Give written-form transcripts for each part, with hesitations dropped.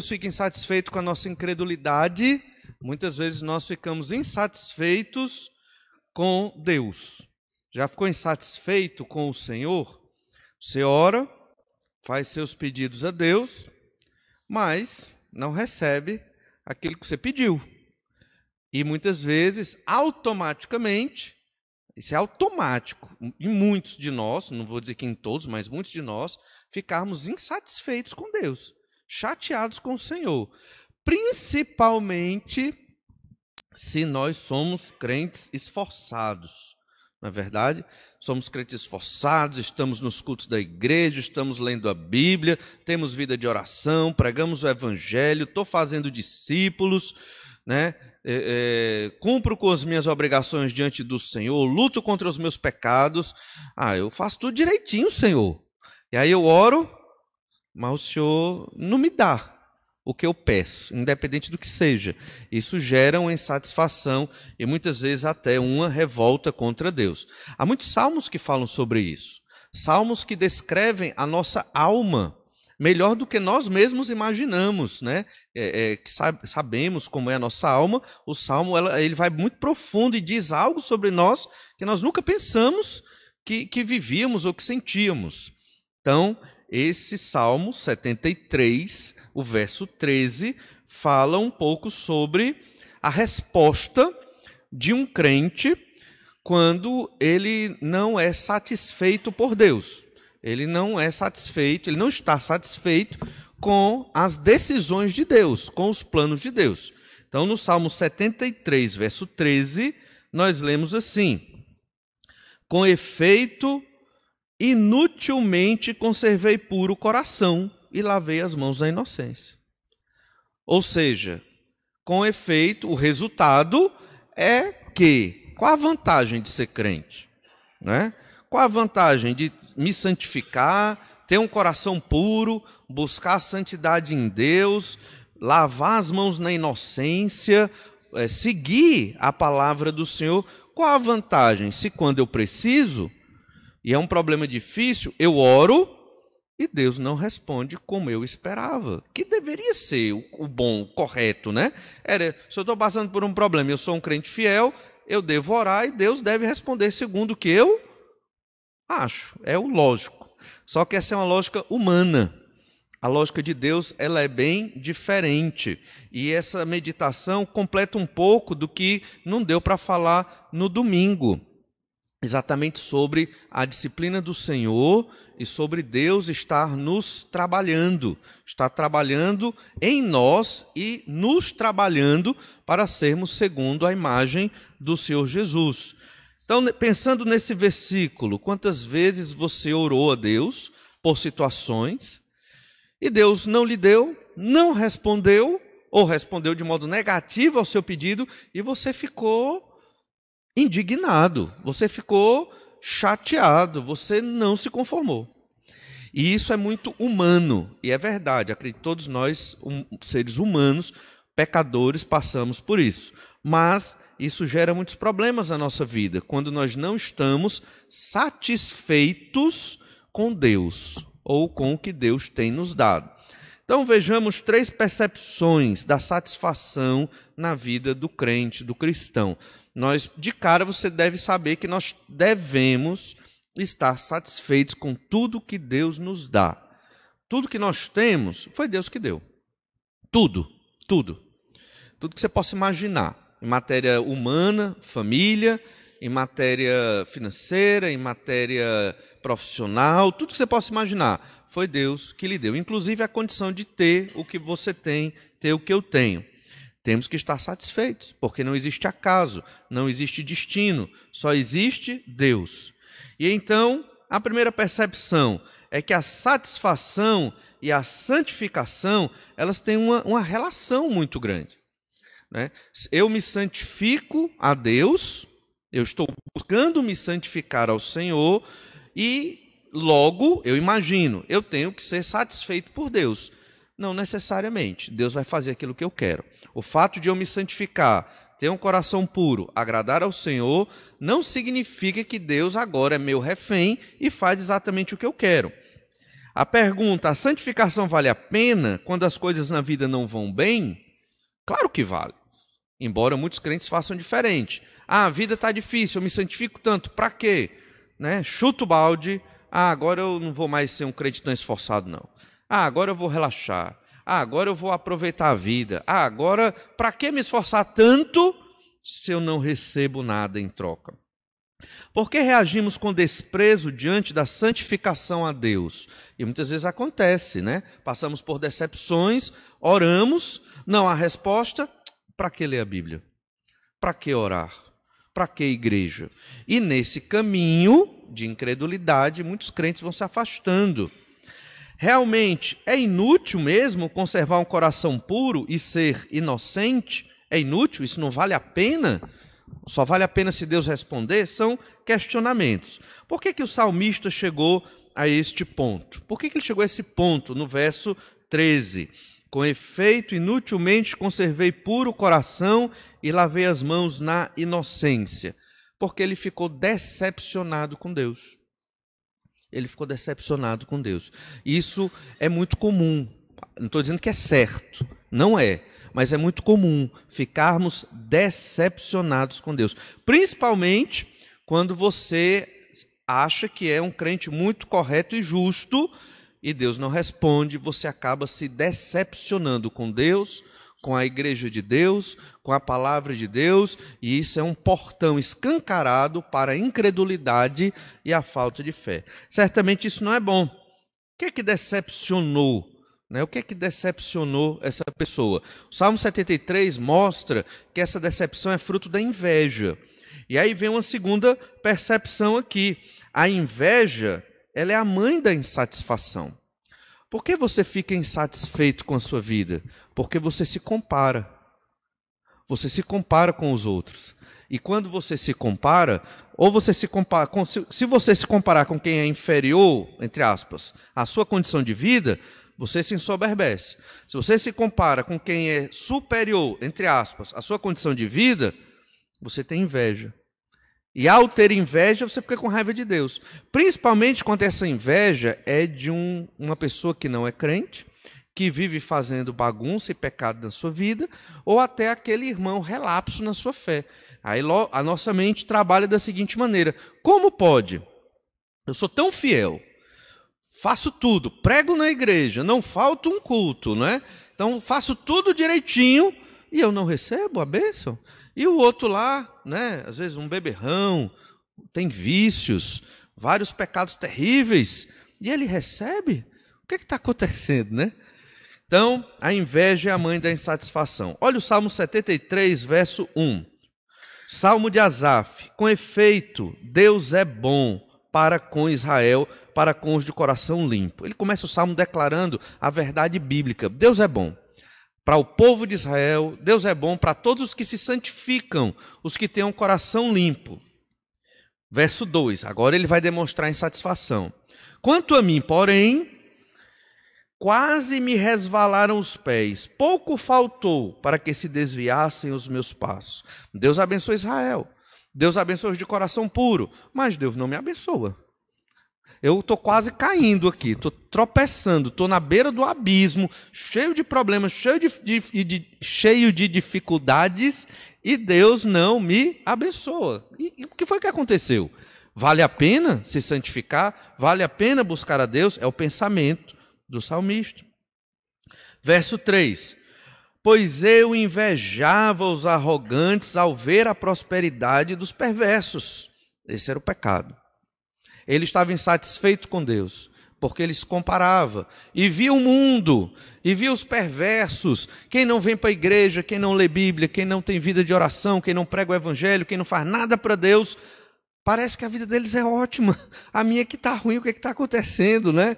fica insatisfeito com a nossa incredulidade, muitas vezes nós ficamos insatisfeitos com Deus. Já ficou insatisfeito com o Senhor? Você ora, faz seus pedidos a Deus, mas não recebe aquilo que você pediu. E muitas vezes, automaticamente, isso é automático, em muitos de nós, não vou dizer que em todos, mas muitos de nós, ficarmos insatisfeitos com Deus, chateados com o Senhor. Principalmente se nós somos crentes esforçados. Não é verdade? Somos crentes esforçados, estamos nos cultos da igreja, estamos lendo a Bíblia, temos vida de oração, pregamos o Evangelho, estou fazendo discípulos, né? Cumpro com as minhas obrigações diante do Senhor, luto contra os meus pecados. Eu faço tudo direitinho, Senhor. E aí eu oro, mas o Senhor não me dá o que eu peço, independente do que seja. Isso gera uma insatisfação e muitas vezes até uma revolta contra Deus. Há muitos salmos que falam sobre isso. Salmos que descrevem a nossa alma melhor do que nós mesmos imaginamos, né? Que sabemos como é a nossa alma. O salmo ele vai muito profundo e diz algo sobre nós que nós nunca pensamos que vivíamos ou que sentíamos. Então, esse Salmo 73, o verso 13, fala um pouco sobre a resposta de um crente quando ele não é satisfeito por Deus. Ele não é satisfeito, ele não está satisfeito com as decisões de Deus, com os planos de Deus. Então, no Salmo 73, verso 13, nós lemos assim: com efeito, inutilmente conservei puro o coração e lavei as mãos na inocência. Ou seja, com efeito, o resultado é que, qual a vantagem de ser crente? Né? Qual a vantagem de me santificar, ter um coração puro, buscar a santidade em Deus, lavar as mãos na inocência, seguir a palavra do Senhor? Qual a vantagem? Se quando eu preciso, e é um problema difícil, eu oro e Deus não responde como eu esperava. Que deveria ser o bom, o correto, né? Se eu estou passando por um problema e eu sou um crente fiel, eu devo orar e Deus deve responder segundo o que eu acho. É o lógico. Só que essa é uma lógica humana. A lógica de Deus ela é bem diferente. E essa meditação completa um pouco do que não deu para falar no domingo. Exatamente sobre a disciplina do Senhor e sobre Deus estar nos trabalhando, estar trabalhando em nós e nos trabalhando para sermos segundo a imagem do Senhor Jesus. Então, pensando nesse versículo, quantas vezes você orou a Deus por situações e Deus não lhe deu, não respondeu, ou respondeu de modo negativo ao seu pedido e você ficou indignado, você ficou chateado, você não se conformou. E isso é muito humano, e é verdade, acredito que todos nós, seres humanos, pecadores, passamos por isso. Mas isso gera muitos problemas na nossa vida, quando nós não estamos satisfeitos com Deus, ou com o que Deus tem nos dado. Então vejamos 3 percepções da satisfação na vida do crente, do cristão. De cara, você deve saber que nós devemos estar satisfeitos com tudo que Deus nos dá. Tudo que nós temos, foi Deus que deu. Tudo, tudo. Tudo que você possa imaginar. Em matéria humana, família, em matéria financeira, em matéria profissional, tudo que você possa imaginar, foi Deus que lhe deu. Inclusive a condição de ter o que você tem, ter o que eu tenho. Temos que estar satisfeitos, porque não existe acaso, não existe destino, só existe Deus. E então, a primeira percepção é que a satisfação e a santificação, elas têm uma relação muito grande. Né? Eu me santifico a Deus, eu estou buscando me santificar ao Senhor e logo, eu imagino, eu tenho que ser satisfeito por Deus. Não necessariamente, Deus vai fazer aquilo que eu quero. O fato de eu me santificar, ter um coração puro, agradar ao Senhor, não significa que Deus agora é meu refém e faz exatamente o que eu quero. A pergunta: a santificação vale a pena quando as coisas na vida não vão bem? Claro que vale, embora muitos crentes façam diferente. A vida está difícil, eu me santifico tanto, para quê? Né? Chuta o balde. Agora eu não vou mais ser um crente tão esforçado, não. Agora eu vou relaxar. Agora eu vou aproveitar a vida. Agora, para que me esforçar tanto se eu não recebo nada em troca? Por que reagimos com desprezo diante da santificação a Deus? E muitas vezes acontece, né? Passamos por decepções, oramos, não há resposta. Para que ler a Bíblia? Para que orar? Para que igreja? E nesse caminho de incredulidade, muitos crentes vão se afastando. Realmente, é inútil mesmo conservar um coração puro e ser inocente? É inútil? Isso não vale a pena? Só vale a pena se Deus responder? São questionamentos. Por que o salmista chegou a este ponto? Por que ele chegou a esse ponto no verso 13? Com efeito, inutilmente conservei puro o coração e lavei as mãos na inocência. Porque ele ficou decepcionado com Deus. Ele ficou decepcionado com Deus. Isso é muito comum. Não estou dizendo que é certo. Não é. Mas é muito comum ficarmos decepcionados com Deus. Principalmente quando você acha que é um crente muito correto e justo e Deus não responde, você acaba se decepcionando com Deus, com a igreja de Deus, com a palavra de Deus, e isso é um portão escancarado para a incredulidade e a falta de fé. Certamente isso não é bom. O que é que decepcionou? O que é que decepcionou essa pessoa? O Salmo 73 mostra que essa decepção é fruto da inveja. E aí vem uma segunda percepção aqui. A inveja, ela é a mãe da insatisfação. Por que você fica insatisfeito com a sua vida? Porque você se compara. Você se compara com os outros. E quando você se compara, ou você se compara se você se comparar com quem é inferior, entre aspas, à sua condição de vida, você se ensoberbece. Se você se compara com quem é superior, entre aspas, à sua condição de vida, você tem inveja. E ao ter inveja, você fica com raiva de Deus. Principalmente quando essa inveja é de uma pessoa que não é crente, que vive fazendo bagunça e pecado na sua vida, ou até aquele irmão relapso na sua fé. Aí a nossa mente trabalha da seguinte maneira: como pode? Eu sou tão fiel, faço tudo, prego na igreja, não falta um culto, não é? Então faço tudo direitinho e eu não recebo a bênção? E o outro lá, né, às vezes um beberrão, tem vícios, vários pecados terríveis, e ele recebe? O que está acontecendo, né? Então, a inveja é a mãe da insatisfação. Olha o Salmo 73, verso 1. Salmo de Asaf: com efeito, Deus é bom para com Israel, para com os de coração limpo. Ele começa o Salmo declarando a verdade bíblica. Deus é bom para o povo de Israel, Deus é bom para todos os que se santificam, os que têm um coração limpo. Verso 2, agora ele vai demonstrar insatisfação. Quanto a mim, porém, quase me resvalaram os pés, pouco faltou para que se desviassem os meus passos. Deus abençoa Israel, Deus abençoa os de coração puro, mas Deus não me abençoa. Eu estou quase caindo aqui, estou tropeçando, estou na beira do abismo, cheio de problemas, cheio de dificuldades, e Deus não me abençoa. E o que foi que aconteceu? Vale a pena se santificar? Vale a pena buscar a Deus? É o pensamento do salmista. Verso 3. Pois eu invejava os arrogantes ao ver a prosperidade dos perversos. Esse era o pecado. Ele estava insatisfeito com Deus, porque ele se comparava, e via o mundo, e via os perversos, quem não vem para a igreja, quem não lê Bíblia, quem não tem vida de oração, quem não prega o evangelho, quem não faz nada para Deus, parece que a vida deles é ótima, a minha que está ruim, o que está acontecendo, né?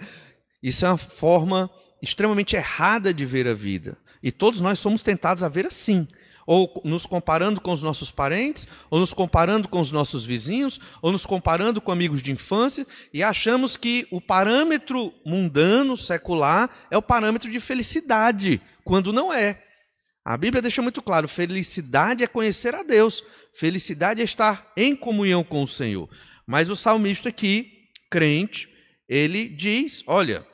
Isso é uma forma extremamente errada de ver a vida, e todos nós somos tentados a ver assim, ou nos comparando com os nossos parentes, ou nos comparando com os nossos vizinhos, ou nos comparando com amigos de infância, e achamos que o parâmetro mundano, secular, é o parâmetro de felicidade, quando não é. A Bíblia deixa muito claro, felicidade é conhecer a Deus, felicidade é estar em comunhão com o Senhor. Mas o salmista aqui, crente, ele diz, olha,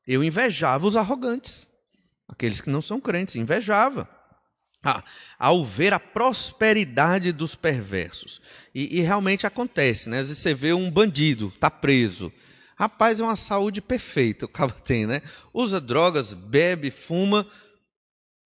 Eu invejava os arrogantes, aqueles que não são crentes, invejava. Ao ver a prosperidade dos perversos. E realmente acontece, né? Às vezes você vê um bandido, está preso. Rapaz, é uma saúde perfeita o cara tem, né? Usa drogas, bebe, fuma,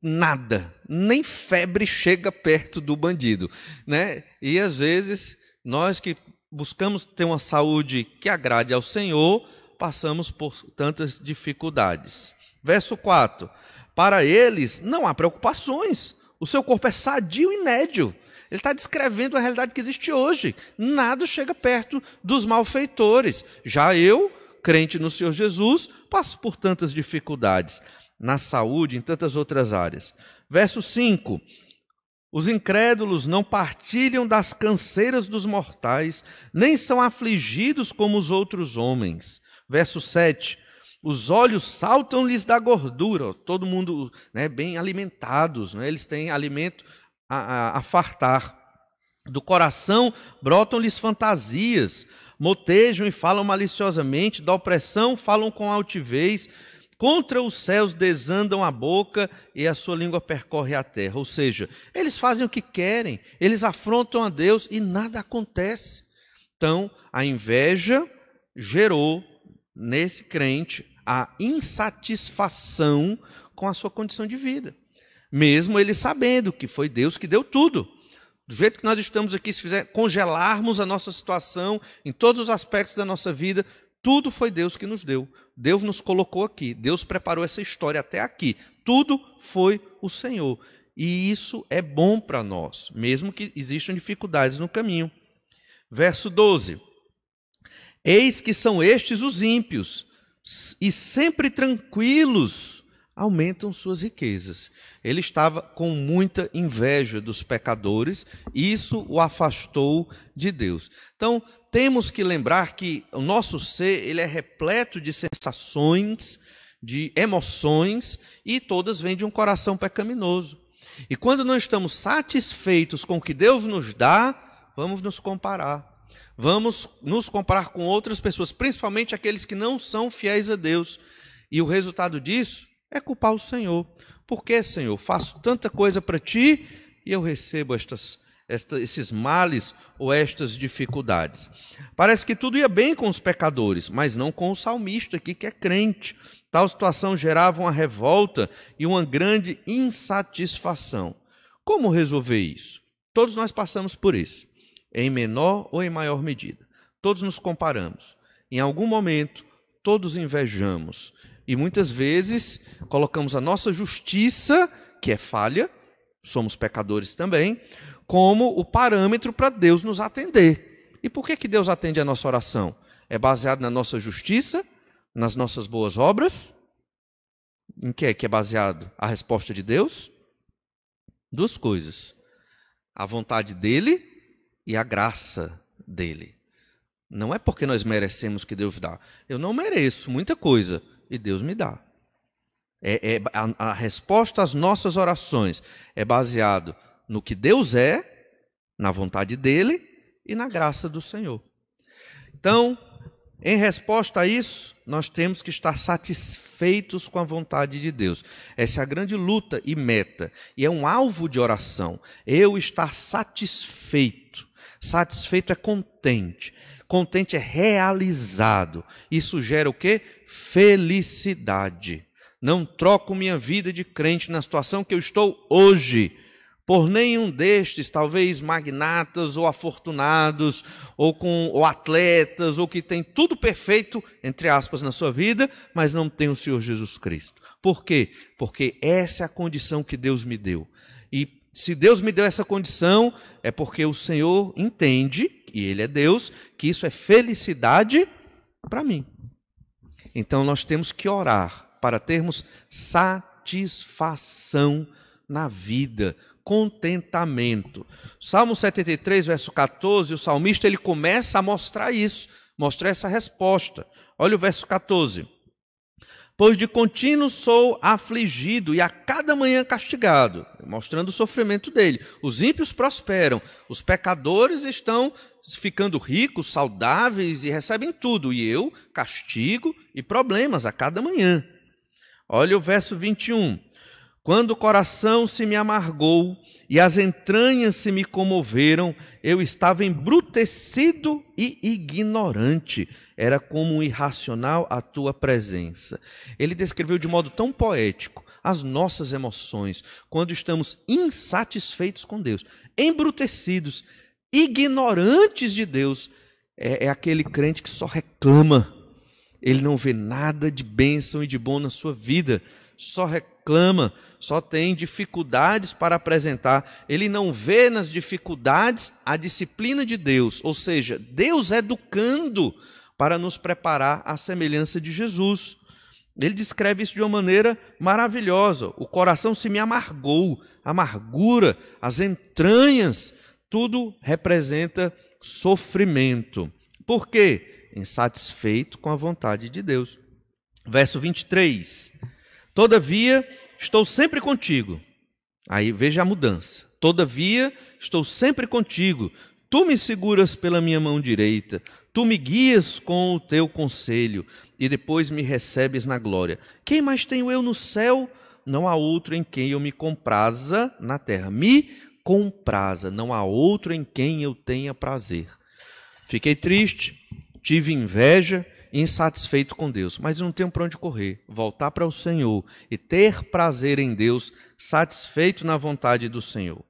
nada. Nem febre chega perto do bandido, né? E às vezes, nós que buscamos ter uma saúde que agrade ao Senhor, passamos por tantas dificuldades. Verso 4. Para eles não há preocupações. O seu corpo é sadio e nédio. Ele está descrevendo a realidade que existe hoje. Nada chega perto dos malfeitores. Já eu, crente no Senhor Jesus, passo por tantas dificuldades na saúde, em tantas outras áreas. Verso 5. Os incrédulos não partilham das canseiras dos mortais, nem são afligidos como os outros homens. Verso 7. Os olhos saltam-lhes da gordura, todo mundo, né, bem alimentados, né, eles têm alimento a fartar. Do coração brotam-lhes fantasias, motejam e falam maliciosamente, da opressão falam com altivez, contra os céus desandam a boca e a sua língua percorre a terra. Ou seja, eles fazem o que querem, eles afrontam a Deus e nada acontece. Então, a inveja gerou nesse crente a insatisfação com a sua condição de vida, mesmo ele sabendo que foi Deus que deu tudo. Do jeito que nós estamos aqui, se congelarmos a nossa situação em todos os aspectos da nossa vida, tudo foi Deus que nos deu. Deus nos colocou aqui, Deus preparou essa história até aqui, tudo foi o Senhor. E isso é bom para nós, mesmo que existam dificuldades no caminho. Verso 12. Eis que são estes os ímpios, e sempre tranquilos aumentam suas riquezas. Ele estava com muita inveja dos pecadores, e isso o afastou de Deus. Então, temos que lembrar que o nosso ser ele é repleto de sensações, de emoções, e todas vêm de um coração pecaminoso. E quando não estamos satisfeitos com o que Deus nos dá, vamos nos comparar. Vamos nos comparar com outras pessoas, principalmente aqueles que não são fiéis a Deus. E o resultado disso é culpar o Senhor. Por que, Senhor? Faço tanta coisa para Ti e eu recebo esses males ou estas dificuldades. Parece que tudo ia bem com os pecadores, mas não com o salmista aqui que é crente. Tal situação gerava uma revolta e uma grande insatisfação. Como resolver isso? Todos nós passamos por isso, em menor ou em maior medida. Todos nos comparamos. Em algum momento, todos invejamos. E muitas vezes colocamos a nossa justiça, que é falha, somos pecadores também, como o parâmetro para Deus nos atender. E por que Deus atende a nossa oração? É baseado na nossa justiça, nas nossas boas obras? Em que é baseado a resposta de Deus? Duas coisas: a vontade dele e a graça dele. Não é porque nós merecemos que Deus dá. Eu não mereço muita coisa e Deus me dá. A resposta às nossas orações é baseado no que Deus é, na vontade dele e na graça do Senhor. Então, em resposta a isso, nós temos que estar satisfeitos com a vontade de Deus. Essa é a grande luta e meta, e é um alvo de oração. Eu estar satisfeito. Satisfeito é contente. Contente é realizado. Isso gera o quê? Felicidade. Não troco minha vida de crente na situação que eu estou hoje por nenhum destes, talvez magnatas ou afortunados, ou atletas, ou que tem tudo perfeito, entre aspas, na sua vida, mas não tem o Senhor Jesus Cristo. Por quê? Porque essa é a condição que Deus me deu. E se Deus me deu essa condição, é porque o Senhor entende, e Ele é Deus, que isso é felicidade para mim. Então nós temos que orar para termos satisfação na vida, contentamento. Salmo 73, verso 14, o salmista ele começa a mostrar isso, mostrar essa resposta. Olha o verso 14. Pois de contínuo sou afligido e a cada manhã castigado, mostrando o sofrimento dele. Os ímpios prosperam, os pecadores estão ficando ricos, saudáveis e recebem tudo, e eu castigo e problemas a cada manhã. Olha o verso 21. Quando o coração se me amargou e as entranhas se me comoveram, eu estava embrutecido e ignorante. Era como um irracional à tua presença. Ele descreveu de modo tão poético as nossas emoções quando estamos insatisfeitos com Deus, embrutecidos, ignorantes de Deus. É aquele crente que só reclama. Ele não vê nada de bênção e de bom na sua vida, só reclama, só tem dificuldades para apresentar. Ele não vê nas dificuldades a disciplina de Deus, ou seja, Deus educando para nos preparar à semelhança de Jesus. Ele descreve isso de uma maneira maravilhosa. O coração se me amargou, amargura, as entranhas, tudo representa sofrimento. Por quê? Insatisfeito com a vontade de Deus. Verso 23. Todavia, estou sempre contigo. Aí veja a mudança. Todavia, estou sempre contigo. Tu me seguras pela minha mão direita. Tu me guias com o teu conselho e depois me recebes na glória. Quem mais tenho eu no céu? Não há outro em quem eu me compraza na terra. Me compraza. Não há outro em quem eu tenha prazer. Fiquei triste, tive inveja, insatisfeito com Deus, mas não tenho para onde correr, voltar para o Senhor e ter prazer em Deus, satisfeito na vontade do Senhor.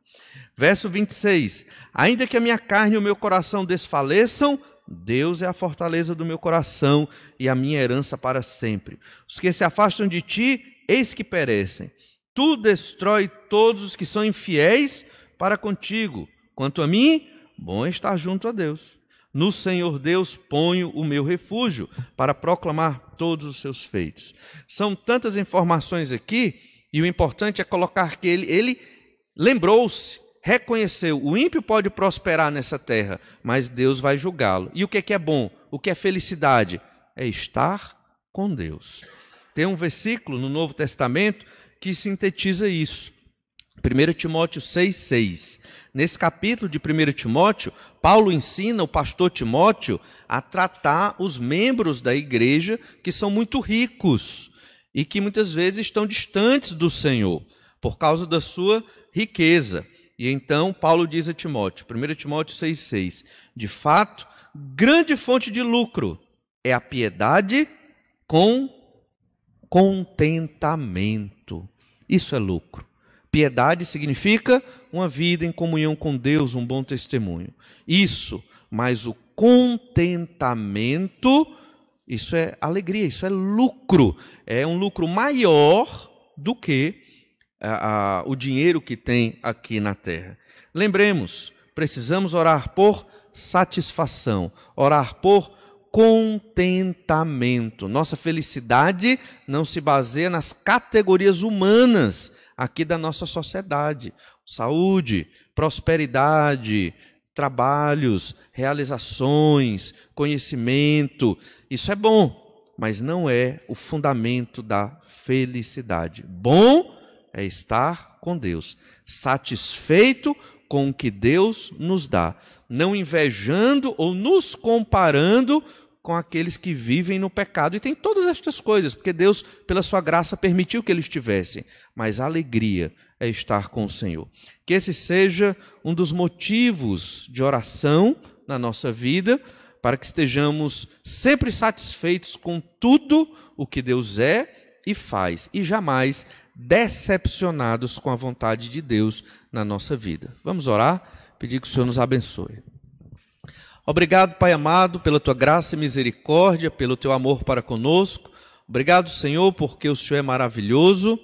Verso 26, ainda que a minha carne e o meu coração desfaleçam, Deus é a fortaleza do meu coração e a minha herança para sempre. Os que se afastam de ti, eis que perecem. Tu destrói todos os que são infiéis para contigo. Quanto a mim, bom é estar junto a Deus. No Senhor Deus ponho o meu refúgio para proclamar todos os seus feitos. São tantas informações aqui, e o importante é colocar que ele lembrou-se, reconheceu, o ímpio pode prosperar nessa terra, mas Deus vai julgá-lo. E o que é bom? O que é felicidade? É estar com Deus. Tem um versículo no Novo Testamento que sintetiza isso. 1 Timóteo 6,6. Nesse capítulo de 1 Timóteo, Paulo ensina o pastor Timóteo a tratar os membros da igreja que são muito ricos e que muitas vezes estão distantes do Senhor por causa da sua riqueza. E então Paulo diz a Timóteo, 1 Timóteo 6,6, de fato, grande fonte de lucro é a piedade com contentamento. Isso é lucro. Piedade significa uma vida em comunhão com Deus, um bom testemunho. Isso, mas o contentamento, isso é alegria, isso é lucro. É um lucro maior do que o dinheiro que tem aqui na terra. Lembremos, precisamos orar por satisfação, orar por contentamento. Nossa felicidade não se baseia nas categorias humanas aqui da nossa sociedade. Saúde, prosperidade, trabalhos, realizações, conhecimento. Isso é bom, mas não é o fundamento da felicidade. Bom é estar com Deus, satisfeito com o que Deus nos dá, não invejando ou nos comparando com aqueles que vivem no pecado. E tem todas estas coisas, porque Deus, pela sua graça, permitiu que eles tivessem. Mas a alegria é estar com o Senhor. Que esse seja um dos motivos de oração na nossa vida, para que estejamos sempre satisfeitos com tudo o que Deus é e faz, e jamais decepcionados com a vontade de Deus na nossa vida. Vamos orar, pedir que o Senhor nos abençoe. Obrigado, Pai amado, pela Tua graça e misericórdia, pelo Teu amor para conosco. Obrigado, Senhor, porque o Senhor é maravilhoso.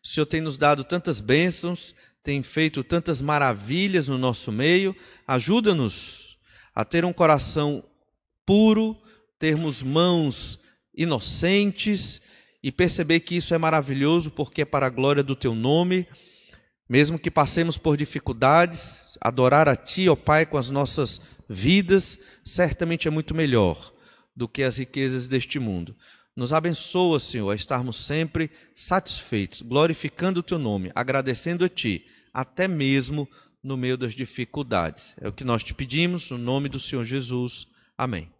O Senhor tem nos dado tantas bênçãos, tem feito tantas maravilhas no nosso meio. Ajuda-nos a ter um coração puro, termos mãos inocentes e perceber que isso é maravilhoso porque é para a glória do Teu nome. Mesmo que passemos por dificuldades, adorar a Ti, ó Pai, com as nossas vidas, certamente é muito melhor do que as riquezas deste mundo. Nos abençoa, Senhor, a estarmos sempre satisfeitos, glorificando o Teu nome, agradecendo a Ti, até mesmo no meio das dificuldades. É o que nós te pedimos, no nome do Senhor Jesus. Amém.